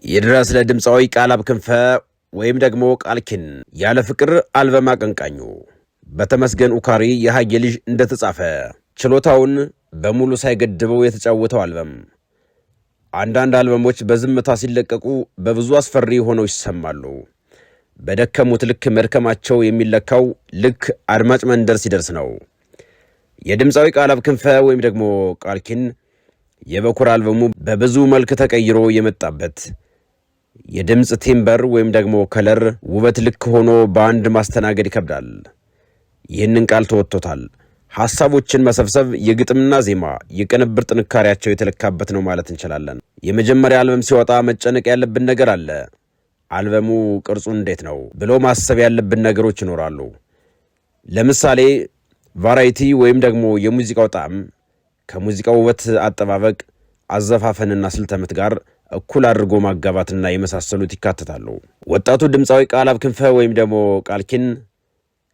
ይድረስ ለድምፃዊ ቃላብ ክንፈ ወይም ደግሞ ቃልኪን ያለ ፍቅር አልበም አቀንቃኙ በተመስገን ኡካሪ የሃየ ልጅ እንደተጻፈ ችሎታውን በሙሉ ሳይገድበው የተጫወተው አልበም። አንዳንድ አልበሞች በዝምታ ሲለቀቁ በብዙ አስፈሪ ሆነው ይሰማሉ። በደከሙት ልክ መድከማቸው የሚለካው ልክ አድማጭ መንደር ሲደርስ ነው። የድምፃዊ ቃላብ ክንፈ ወይም ደግሞ ቃልኪን የበኩር አልበሙ በብዙ መልክ ተቀይሮ የመጣበት የድምጽ ቲምበር ወይም ደግሞ ከለር ውበት ልክ ሆኖ በአንድ ማስተናገድ ይከብዳል። ይህንን ቃል ተወጥቶታል። ሐሳቦችን መሰብሰብ፣ የግጥምና ዜማ የቅንብር ጥንካሬያቸው የተለካበት ነው ማለት እንችላለን። የመጀመሪያ አልበም ሲወጣ መጨነቅ ያለብን ነገር አለ። አልበሙ ቅርጹ እንዴት ነው ብሎ ማሰብ ያለብን ነገሮች ይኖራሉ። ለምሳሌ ቫራይቲ ወይም ደግሞ የሙዚቃው ጣዕም ከሙዚቃው ውበት፣ አጠባበቅ፣ አዘፋፈንና ስልተምት ጋር እኩል አድርጎ ማጋባትና የመሳሰሉት ይካተታሉ። ወጣቱ ድምፃዊ ቃላብ ክንፈ ወይም ደግሞ ቃልኪን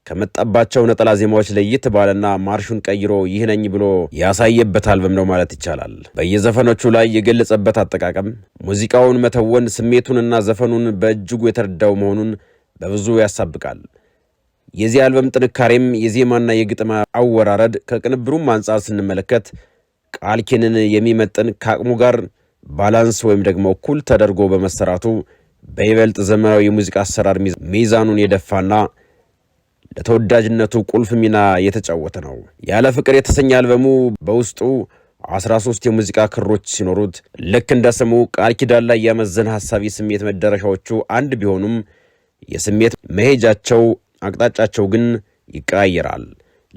ከመጣባቸው ነጠላ ዜማዎች ለየት ባለና ማርሹን ቀይሮ ይህ ነኝ ብሎ ያሳየበት አልበም ነው ማለት ይቻላል። በየዘፈኖቹ ላይ የገለጸበት አጠቃቀም ሙዚቃውን መተወን፣ ስሜቱንና ዘፈኑን በእጅጉ የተረዳው መሆኑን በብዙ ያሳብቃል። የዚህ አልበም ጥንካሬም የዜማና የግጥም አወራረድ ከቅንብሩም አንጻር ስንመለከት ቃልኪንን የሚመጥን ከአቅሙ ጋር ባላንስ ወይም ደግሞ እኩል ተደርጎ በመሰራቱ በይበልጥ ዘመናዊ የሙዚቃ አሰራር ሚዛኑን የደፋና ለተወዳጅነቱ ቁልፍ ሚና የተጫወተ ነው። ያለ ፍቅር የተሰኘ አልበሙ በውስጡ 13 የሙዚቃ ክሮች ሲኖሩት ልክ እንደ ስሙ ቃል ኪዳን ላይ ያመዘነ ሐሳቢ ስሜት መዳረሻዎቹ አንድ ቢሆኑም የስሜት መሄጃቸው አቅጣጫቸው ግን ይቀያየራል።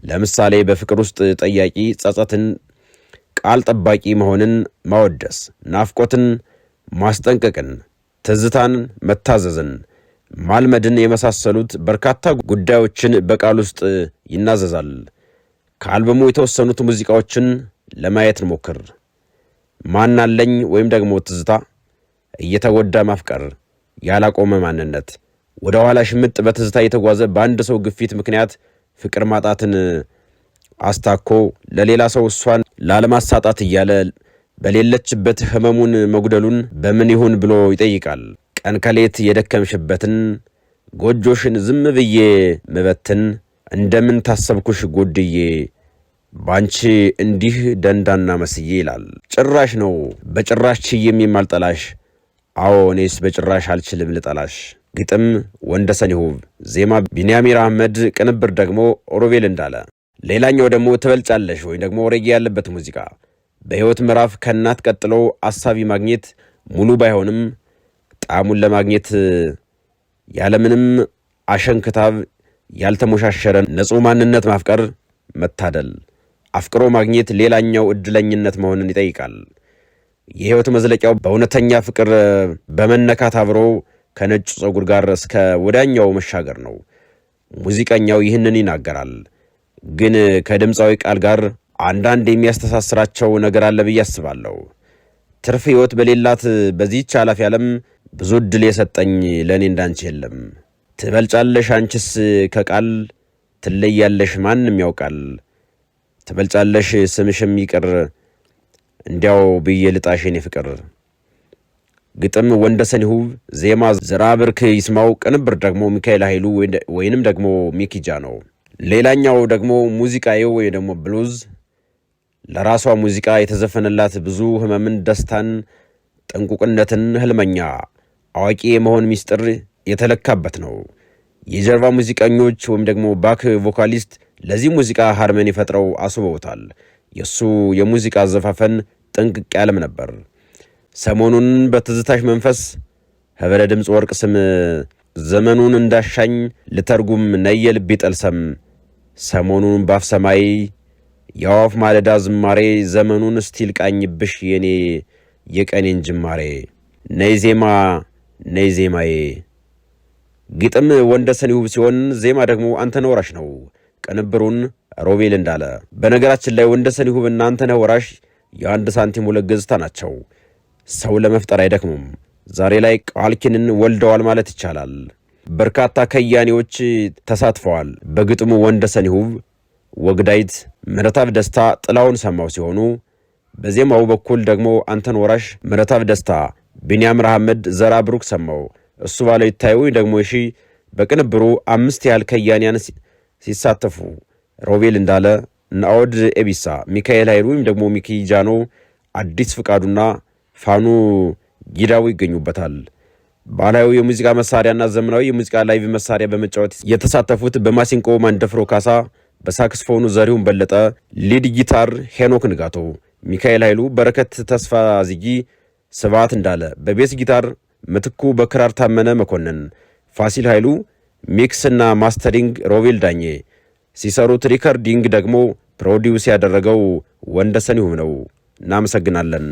ለምሳሌ በፍቅር ውስጥ ጠያቂ ጸጸትን፣ ቃል ጠባቂ መሆንን ማወደስ፣ ናፍቆትን ማስጠንቀቅን፣ ትዝታን መታዘዝን፣ ማልመድን የመሳሰሉት በርካታ ጉዳዮችን በቃል ውስጥ ይናዘዛል። ከአልበሙ የተወሰኑት ሙዚቃዎችን ለማየት እንሞክር። ማናለኝ ወይም ደግሞ ትዝታ፣ እየተጎዳ ማፍቀር፣ ያላቆመ ማንነት፣ ወደ ኋላ ሽምጥ በትዝታ የተጓዘ በአንድ ሰው ግፊት ምክንያት ፍቅር ማጣትን አስታኮ ለሌላ ሰው እሷን ላለማሳጣት እያለ በሌለችበት ህመሙን መጉደሉን በምን ይሁን ብሎ ይጠይቃል። ቀን ከሌት የደከምሽበትን ጎጆሽን ዝም ብዬ ምበትን፣ እንደምን ታሰብኩሽ ጎድዬ ባንቺ እንዲህ ደንዳና መስዬ ይላል። ጭራሽ ነው በጭራሽ ችዬም የማልጠላሽ፣ አዎ እኔስ በጭራሽ አልችልም ልጠላሽ። ግጥም ወንደሰን ይሁብ፣ ዜማ ቢንያሚር አህመድ፣ ቅንብር ደግሞ ሮቤል እንዳለ። ሌላኛው ደግሞ ትበልጫለሽ ወይም ደግሞ ሬጌ ያለበት ሙዚቃ በህይወት ምዕራፍ ከእናት ቀጥሎ አሳቢ ማግኘት ሙሉ ባይሆንም ጣዕሙን ለማግኘት ያለምንም አሸንክታብ ያልተሞሻሸረ ንጹህ ማንነት ማፍቀር መታደል፣ አፍቅሮ ማግኘት ሌላኛው እድለኝነት መሆንን ይጠይቃል። የህይወት መዝለቂያው በእውነተኛ ፍቅር በመነካት አብሮ ከነጭ ጸጉር ጋር እስከ ወዳኛው መሻገር ነው። ሙዚቀኛው ይህንን ይናገራል። ግን ከድምፃዊ ቃል ጋር አንዳንድ የሚያስተሳስራቸው ነገር አለ ብዬ አስባለሁ። ትርፍ ህይወት በሌላት በዚህች ኃላፊ ዓለም ብዙ ዕድል የሰጠኝ ለእኔ እንዳንቺ የለም። ትበልጫለሽ አንቺስ ከቃል ትለያለሽ ማንም ያውቃል። ትበልጫለሽ ስምሽም ይቅር እንዲያው ብዬ ልጣሽ የኔ ፍቅር። ግጥም ወንደሰን ይሁብ፣ ዜማ ዘራብርክ ይስማው፣ ቅንብር ደግሞ ሚካኤል ኃይሉ ወይንም ደግሞ ሚኪጃ ነው። ሌላኛው ደግሞ ሙዚቃዬው ወይ ደግሞ ብሉዝ ለራሷ ሙዚቃ የተዘፈነላት ብዙ ህመምን፣ ደስታን፣ ጥንቁቅነትን፣ ህልመኛ አዋቂ የመሆን ሚስጥር የተለካበት ነው። የጀርባ ሙዚቀኞች ወይም ደግሞ ባክ ቮካሊስት ለዚህ ሙዚቃ ሃርመኒ ፈጥረው አስበውታል። የሱ የሙዚቃ አዘፋፈን ጥንቅቅ ያለም ነበር። ሰሞኑን በትዝታሽ መንፈስ ህበረ ድምፅ ወርቅ ስም ዘመኑን እንዳሻኝ ልተርጉም ነየ ልቤ ጠልሰም ሰሞኑን ባፍ ሰማይ የአዋፍ ማለዳ ዝማሬ ዘመኑን ስቲል ቃኝብሽ የኔ የቀኔን ጅማሬ ነይ ዜማ ነይ ዜማዬ። ግጥም ወንደሰን ይሁብ ሲሆን ዜማ ደግሞ አንተነህ ወራሽ ነው። ቅንብሩን ሮቤል እንዳለ። በነገራችን ላይ ወንደሰን ይሁብ እና አንተነህ ወራሽ የአንድ ሳንቲም ሁለት ገጽታ ናቸው። ሰው ለመፍጠር አይደክሙም። ዛሬ ላይ ቃልኪንን ወልደዋል ማለት ይቻላል። በርካታ ከያኔዎች ተሳትፈዋል። በግጥሙ ወንደሰን ይሁብ፣ ወግዳይት፣ ምረታብ ደስታ፣ ጥላውን ሰማው ሲሆኑ በዜማው በኩል ደግሞ አንተነህ ወራሽ፣ ምረታብ ደስታ፣ ቢንያም መሐመድ፣ ዘራ ብሩክ ሰማው፣ እሱ ባለው ይታዩ ደግሞ እሺ። በቅንብሩ 5 ያህል ከያንያን ሲሳተፉ ሮቤል እንዳለ፣ ናኦድ ኤቢሳ፣ ሚካኤል ኃይሉ ወይም ደግሞ ሚኪ ጃኖ፣ አዲስ ፍቃዱና ፋኑ ጊዳው ይገኙበታል። ባህላዊ የሙዚቃ መሳሪያና ዘመናዊ የሙዚቃ ላይቭ መሳሪያ በመጫወት የተሳተፉት በማሲንቆ ማንደፍሮ ካሳ፣ በሳክስፎኑ ዘሪሁን በለጠ፣ ሊድ ጊታር ሄኖክ ንጋቶ፣ ሚካኤል ኃይሉ፣ በረከት ተስፋ ዚጊ፣ ስብዓት እንዳለ፣ በቤስ ጊታር ምትኩ፣ በክራር ታመነ መኮንን፣ ፋሲል ኃይሉ፣ ሚክስና ማስተሪንግ ሮቤል ዳኜ፣ ሲሰሩት ሪከርዲንግ ደግሞ ፕሮዲውስ ያደረገው ወንደሰን ይሁን ነው። እናመሰግናለን።